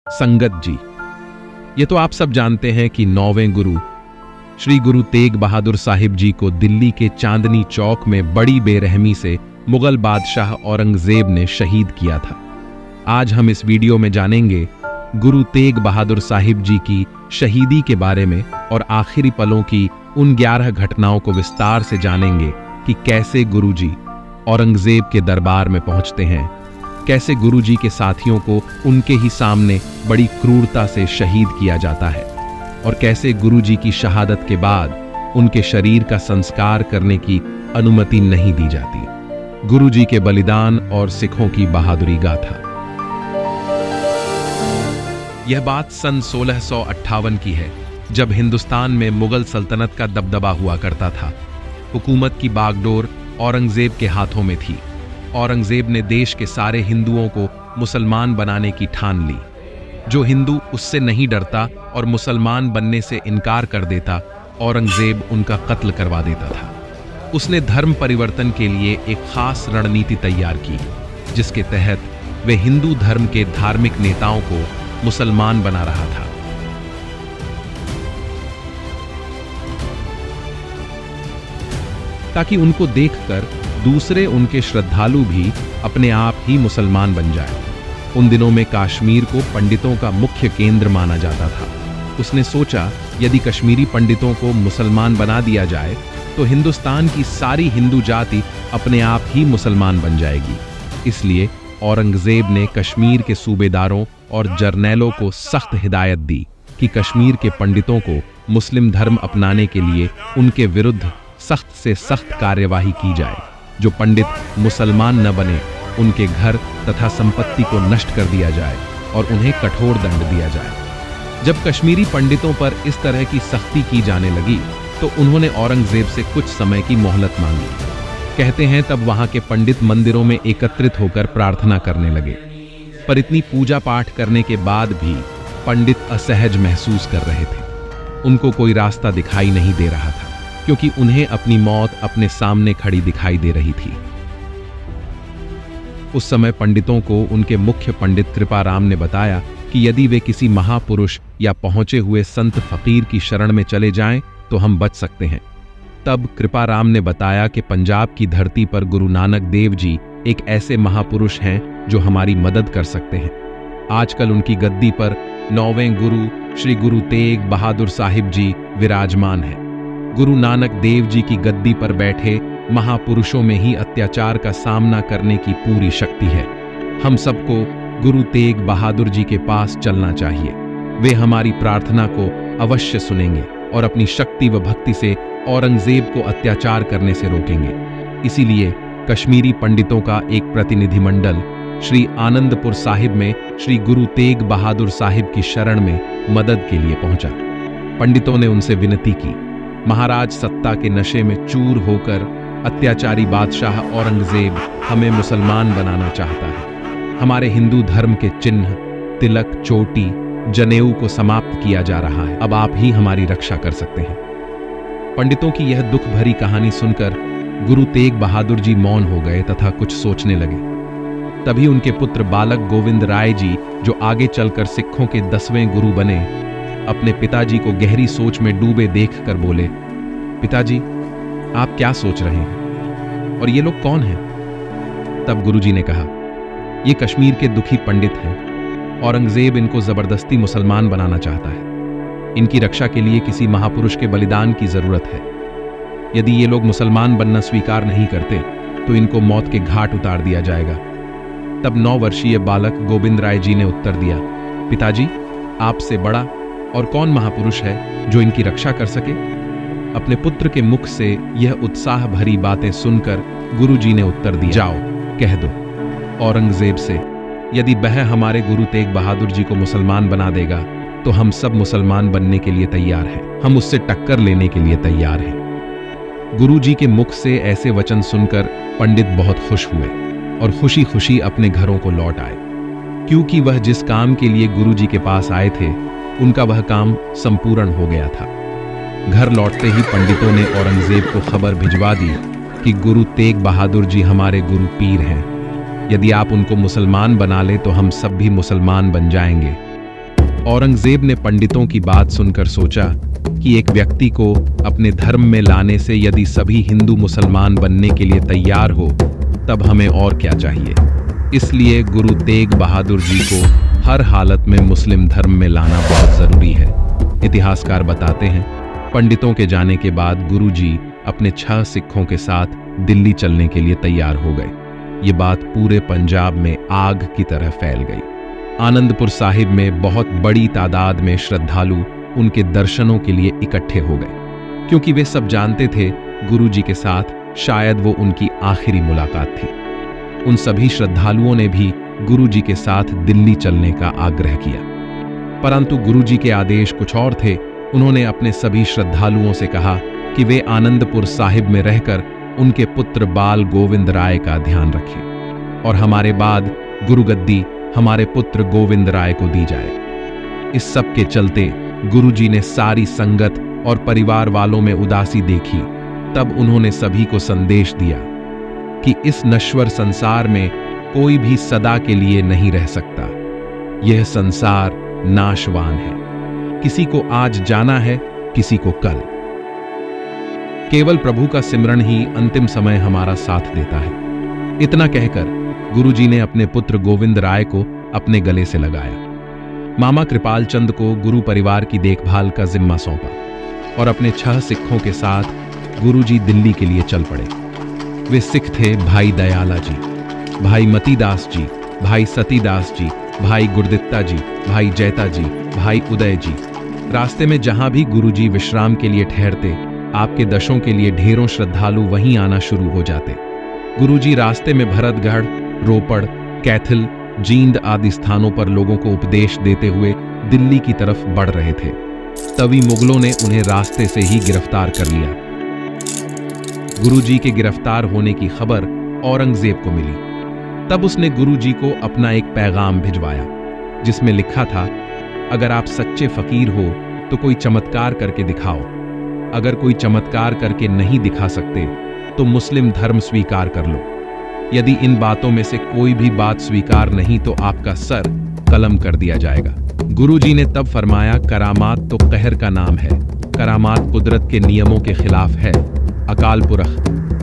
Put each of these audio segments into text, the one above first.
संगत जी, ये तो आप सब जानते हैं कि 9वें गुरु श्री गुरु तेग बहादुर साहिब जी को दिल्ली के चांदनी चौक में बड़ी बेरहमी से मुगल बादशाह औरंगजेब ने शहीद किया था। आज हम इस वीडियो में जानेंगे गुरु तेग बहादुर साहिब जी की शहीदी के बारे में और आखिरी पलों की उन 11 घटनाओं को विस्तार से जानेंगे कि कैसे गुरु जी औरंगजेब के दरबार में पहुंचते हैं, कैसे गुरु जी के साथियों को उनके ही सामने बड़ी क्रूरता से शहीद किया जाता है और कैसे गुरु जी की शहादत के बाद उनके शरीर का संस्कार करने की अनुमति नहीं दी जाती। गुरु जी के बलिदान और सिखों की बहादुरी गाथा। यह बात सन 1658 की है, जब हिंदुस्तान में मुगल सल्तनत का दबदबा हुआ करता था। हुकूमत की बागडोर औरंगजेब के हाथों में थी। औरंगजेब ने देश के सारे हिंदुओं को मुसलमान बनाने की ठान ली। जो हिंदू उससे नहीं डरता और मुसलमान बनने से इनकार कर देता, औरंगजेब उनका कत्ल करवा देता था। उसने धर्म परिवर्तन के लिए एक खास रणनीति तैयार की, जिसके तहत वे हिंदू धर्म के धार्मिक नेताओं को मुसलमान बना रहा था। ताकि उनको देखकर दूसरे उनके श्रद्धालु भी अपने आप ही मुसलमान बन जाए। उन दिनों में कश्मीर को पंडितों का मुख्य केंद्र माना जाता था। उसने सोचा, यदि कश्मीरी पंडितों को मुसलमान बना दिया जाए तो हिंदुस्तान की सारी हिंदू जाति अपने आप ही मुसलमान बन जाएगी। इसलिए औरंगजेब ने कश्मीर के सूबेदारों और जर्नैलों को सख्त हिदायत दी कि कश्मीर के पंडितों को मुस्लिम धर्म अपनाने के लिए उनके विरुद्ध सख्त से सख्त कार्यवाही की जाए। जो पंडित मुसलमान न बने, उनके घर तथा संपत्ति को नष्ट कर दिया जाए और उन्हें कठोर दंड दिया जाए। जब कश्मीरी पंडितों पर इस तरह की सख्ती की जाने लगी तो उन्होंने औरंगजेब से कुछ समय की मोहलत मांगी। कहते हैं तब वहां के पंडित मंदिरों में एकत्रित होकर प्रार्थना करने लगे। पर इतनी पूजा पाठ करने के बाद भी पंडित असहज महसूस कर रहे थे। उनको कोई रास्ता दिखाई नहीं दे रहा था, क्योंकि उन्हें अपनी मौत अपने सामने खड़ी दिखाई दे रही थी। उस समय पंडितों को उनके मुख्य पंडित कृपाराम ने बताया कि यदि वे किसी महापुरुष या पहुंचे हुए संत फकीर की शरण में चले जाएं तो हम बच सकते हैं। तब कृपाराम ने बताया कि पंजाब की धरती पर गुरु नानक देव जी एक ऐसे महापुरुष हैं जो हमारी मदद कर सकते हैं। आजकल उनकी गद्दी पर 9वें गुरु श्री गुरु तेग बहादुर साहिब जी विराजमान हैं। गुरु नानक देव जी की गद्दी पर बैठे महापुरुषों में ही अत्याचार का सामना करने की पूरी शक्ति है। हम सबको गुरु तेग बहादुर जी के पास चलना चाहिए। वे हमारी प्रार्थना को अवश्य सुनेंगे और अपनी शक्ति व भक्ति से औरंगजेब को अत्याचार करने से रोकेंगे। इसीलिए कश्मीरी पंडितों का एक प्रतिनिधिमंडल श्री आनंदपुर साहिब में श्री गुरु तेग बहादुर साहिब की शरण में मदद के लिए पहुंचा। पंडितों ने उनसे विनती की, महाराज सत्ता के नशे में चूर होकर अत्याचारी बादशाह औरंगजेब हमें मुसलमान बनाना चाहता है। हमारे हिंदू धर्म के चिन्ह तिलक, चोटी, जनेऊ को समाप्त किया जा रहा है। अब आप ही हमारी रक्षा कर सकते हैं। पंडितों की यह दुख भरी कहानी सुनकर गुरु तेग बहादुर जी मौन हो गए तथा कुछ सोचने लगे। तभी उनके पुत्र बालक गोविंद राय जी, जो आगे चलकर सिखों के 10वें गुरु बने, अपने पिताजी को गहरी सोच में डूबे देखकर बोले, पिताजी आप क्या सोच रहे हैं और ये लोग कौन हैं? तब गुरुजी ने कहा, ये कश्मीर के दुखी पंडित हैं। औरंगजेब इनको जबरदस्ती मुसलमान बनाना चाहता है। इनकी रक्षा के लिए किसी महापुरुष के बलिदान की जरूरत है। यदि ये लोग मुसलमान बनना स्वीकार नहीं करते तो इनको मौत के घाट उतार दिया जाएगा। तब 9 वर्षीय बालक गोविंद राय जी ने उत्तर दिया, पिताजी आपसे बड़ा और कौन महापुरुष है जो इनकी रक्षा कर सके? अपने पुत्र के मुख से यह उत्साह भरी बातें सुनकर गुरुजी ने उत्तर दिया, जाओ कह दो औरंगजेब से, यदि वह हमारे गुरु तेग बहादुर जी को मुसलमान बना देगा तो हम सब मुसलमान बनने के लिए तैयार हैं। हम उससे टक्कर लेने के लिए तैयार हैं। गुरुजी के मुख से ऐसे वचन सुनकर पंडित बहुत खुश हुए और खुशी खुशी अपने घरों को लौट आए, क्योंकि वह जिस काम के लिए गुरुजी के पास आए थे उनका वह काम संपूर्ण हो गया था। घर लौटते ही पंडितों ने औरंगजेब को खबर भिजवा दी कि गुरु तेग बहादुर जी हमारे गुरु पीर हैं। यदि आप उनको मुसलमान बना ले तो हम सब भी मुसलमान बन जाएंगे। औरंगजेब ने पंडितों की बात सुनकर सोचा कि एक व्यक्ति को अपने धर्म में लाने से यदि सभी हिंदू मुसलमान बनने के लिए तैयार हो तब हमें और क्या चाहिए। इसलिए गुरु तेग बहादुर जी को हर हालत में मुस्लिम धर्म में लाना बहुत जरूरी है। इतिहासकार बताते हैं, पंडितों के जाने के बाद गुरुजी अपने 6 सिखों के साथ दिल्ली चलने के लिए तैयार हो गए। ये बात पूरे पंजाब में आग की तरह फैल गई। आनंदपुर साहिब में बहुत बड़ी तादाद में श्रद्धालु उनके दर्शनों के लिए इकट्ठे हो गए, क्योंकि वे सब जानते थे गुरुजी के साथ शायद वो उनकी आखिरी मुलाकात थी। उन सभी श्रद्धालुओं ने भी गुरुजी के साथ दिल्ली चलने का आग्रह किया, परंतु गुरुजी के आदेश कुछ और थे। उन्होंने अपने सभी श्रद्धालुओं से कहा कि वे आनंदपुर साहिब में रहकर उनके पुत्र बाल गोविंद राय का ध्यान रखें और हमारे बाद गुरुगद्दी हमारे पुत्र गोविंद राय को दी जाए। इस सब के चलते गुरुजी ने सारी संगत और परिवार वालों में उदासी देखी। तब उन्होंने सभी को संदेश दिया कि इस नश्वर संसार में कोई भी सदा के लिए नहीं रह सकता। यह संसार नाशवान है। किसी को आज जाना है, किसी को कल। केवल प्रभु का सिमरण ही अंतिम समय हमारा साथ देता है। इतना कहकर गुरुजी ने अपने पुत्र गोविंद राय को अपने गले से लगाया। मामा कृपाल चंद को गुरु परिवार की देखभाल का जिम्मा सौंपा और अपने 6 सिखों के साथ गुरुजी दिल्ली के लिए चल पड़े। वे सिख थे भाई दयाला जी, भाई मतीदास जी, भाई सतीदास जी, भाई गुरदित्ता जी, भाई जैता जी, भाई उदय जी। रास्ते में जहां भी गुरुजी विश्राम के लिए ठहरते, आपके दर्शनों के लिए ढेरों श्रद्धालु वहीं आना शुरू हो जाते। गुरुजी रास्ते में भरतगढ़, रोपड़, कैथिल, जींद आदि स्थानों पर लोगों को उपदेश देते हुए दिल्ली की तरफ बढ़ रहे थे। तभी मुगलों ने उन्हें रास्ते से ही गिरफ्तार कर लिया। गुरुजी के गिरफ्तार होने की खबर औरंगजेब को मिली। तब उसने गुरुजी को अपना एक पैगाम भिजवाया, जिसमें लिखा था, अगर आप सच्चे फकीर हो तो कोई चमत्कार करके दिखाओ। अगर कोई चमत्कार करके नहीं दिखा सकते तो मुस्लिम धर्म स्वीकार कर लो। यदि इन बातों में से कोई भी बात स्वीकार नहीं तो आपका सर कलम कर दिया जाएगा। गुरुजी ने तब फरमाया, करामात तो कहर का नाम है। करामात कुदरत के नियमों के खिलाफ है। अकाल पुरख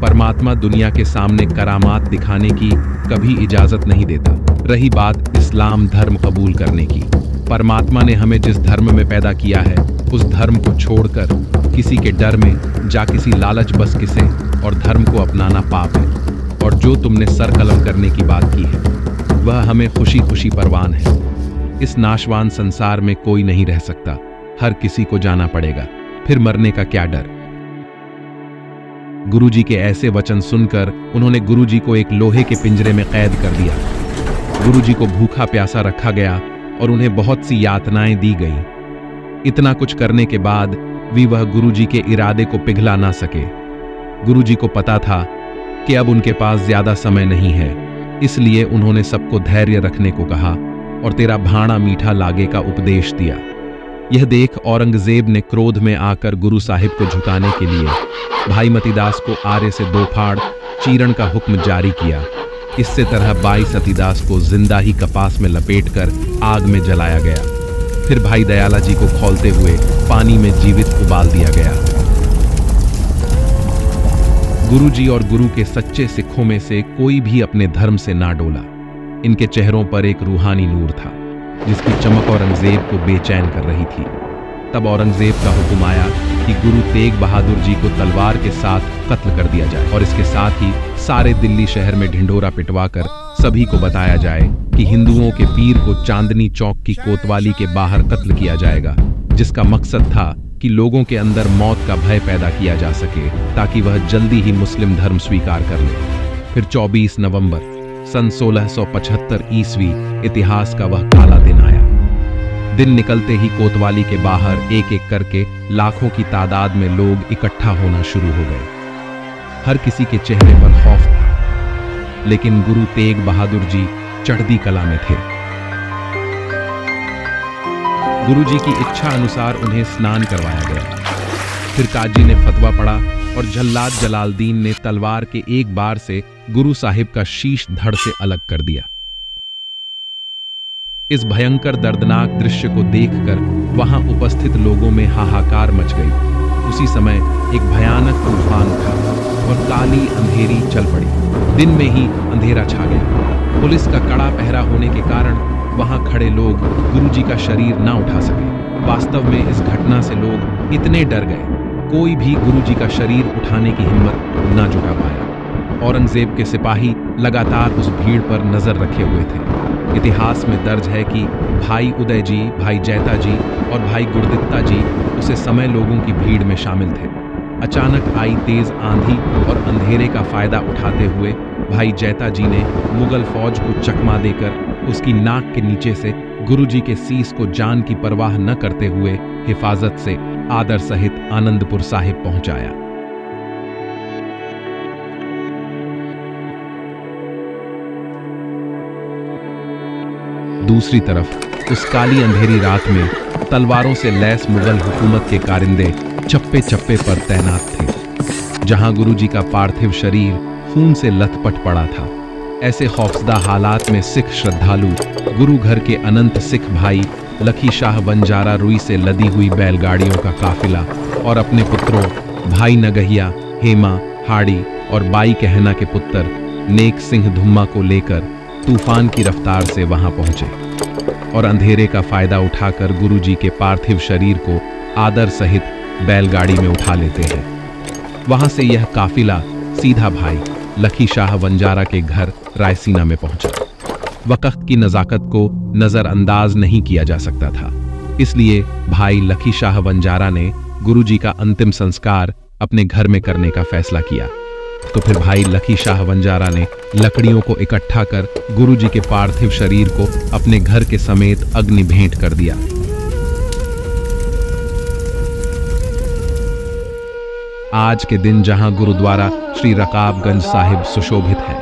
परमात्मा दुनिया के सामने करामात दिखाने की कभी इजाजत नहीं देता। रही बात इस्लाम धर्म कबूल करने की, परमात्मा ने हमें जिस धर्म में पैदा किया है उस धर्म को छोड़कर किसी के डर में जा किसी लालच बस किसे और धर्म को अपनाना पाप है। और जो तुमने सर कलम करने की बात की है वह हमें खुशी खुशी परवान है। इस नाशवान संसार में कोई नहीं रह सकता, हर किसी को जाना पड़ेगा, फिर मरने का क्या डर। गुरुजी के ऐसे वचन सुनकर उन्होंने गुरुजी को एक लोहे के पिंजरे में कैद कर दिया। गुरुजी को भूखा प्यासा रखा गया और उन्हें बहुत सी यातनाएं दी गईं। इतना कुछ करने के बाद भी वह गुरुजी के इरादे को पिघला ना सके। गुरुजी को पता था कि अब उनके पास ज्यादा समय नहीं है, इसलिए उन्होंने सबको धैर्य रखने को कहा और तेरा भाणा मीठा लागे का उपदेश दिया। यह देख औरंगजेब ने क्रोध में आकर गुरु साहिब को झुकाने के लिए भाई मतीदास को आरे से 2 फाड़ चीरण का हुक्म जारी किया। इससे तरह भाई सतीदास को जिंदा ही कपास में लपेटकर आग में जलाया गया। फिर भाई दयाला जी को खौलते हुए पानी में जीवित उबाल दिया गया। गुरुजी और गुरु के सच्चे सिखों में से कोई भी अपने धर्म से ना डोला। इनके चेहरों पर एक रूहानी नूर था जिसकी चमक औरंगजेब को बेचैन कर रही थी। तब औरंगजेब का हुक्म आया कि गुरु तेग बहादुर जी को तलवार के साथ कत्ल कर दिया जाए और इसके साथ ही सारे दिल्ली शहर में ढिंढोरा पिटवाकर सभी को बताया जाए कि हिंदुओं के पीर को चांदनी चौक की कोतवाली के बाहर कत्ल किया जाएगा, जिसका मकसद था कि लोगों के अंदर मौत का भय पैदा किया जा सके ताकि वह जल्दी ही मुस्लिम धर्म स्वीकार कर ले। फिर 24 नवंबर सन 1675 ईस्वी इतिहास का वह काला दिन आया। दिन निकलते ही कोतवाली के बाहर एक एक करके लाखों की तादाद में लोग इकट्ठा होना शुरू हो गए। हर किसी के चेहरे पर खौफ था, लेकिन गुरु तेग बहादुर जी चढ़ती कला में थे। गुरुजी की इच्छा अनुसार उन्हें स्नान करवाया गया। फिर काजी ने फतवा पढ़ा और जल्लाद जलालदीन ने तलवार के एक बार से गुरु साहिब का शीश धड़ से अलग कर दिया। इस भयंकर दर्दनाक दृश्य को देखकर वहां उपस्थित लोगों में हाहाकार मच गई। उसी समय एक भयानक तूफान उठा और काली अंधेरी चल पड़ी। दिन में ही अंधेरा छा गया। पुलिस का कड़ा पहरा होने के कारण वहां खड़े लोग गुरुजी का शरीर ना उठा सके। वास्तव में इस घटना से लोग इतने डर गए, कोई भी गुरुजी का शरीर उठाने की हिम्मत ना जुटा पाया। औरंगजेब के सिपाही लगातार उस भीड़ पर नजर रखे हुए थे। इतिहास में दर्ज है कि भाई उदय जी, भाई जैता जी और भाई गुरदित्ता जी उसे समय लोगों की भीड़ में शामिल थे। अचानक आई तेज आंधी और अंधेरे का फायदा उठाते हुए भाई जैता जी ने मुगल फौज को चकमा देकर उसकी नाक के नीचे से गुरुजी के सीस को जान की परवाह न करते हुए हिफाजत से आदर सहित आनंदपुर साहिब पहुंचाया। दूसरी तरफ उस काली अंधेरी रात में तलवारों से लैस मुगल हुकूमत के कारिंदे चप्पे चप्पे पर तैनात थे। जहां गुरुजी का पार्थिव शरीर खून से लथपथ पड़ा था, ऐसे खौफजदा हालात में सिख श्रद्धालु गुरु घर के अनंत सिख भाई लखी शाह बंजारा रुई से लदी हुई बैलगाड़ियों का काफिला और अपने पुत्रों भाई नगहिया, हेमा, हाड़ी और बाई कहना के पुत्र नेक सिंह धुम्मा को लेकर तूफान की रफ्तार से वहां पहुंचे और अंधेरे का फायदा उठाकर गुरुजी के पार्थिव शरीर को आदर सहित बैलगाड़ी में उठा लेते हैं। वहां से यह काफिला सीधा भाई लखी शाह बंजारा के घर रायसीना में पहुंचा। वक्त की नजाकत को नजरअंदाज नहीं किया जा सकता था, इसलिए भाई लखी शाह बंजारा ने गुरुजी का अंतिम संस्कार अपने घर में करने का फैसला किया। तो फिर भाई लखी शाह बंजारा ने लकड़ियों को इकट्ठा कर गुरुजी के पार्थिव शरीर को अपने घर के समेत अग्नि भेंट कर दिया। आज के दिन जहां गुरुद्वारा श्री रकाबगंज साहिब सुशोभित है,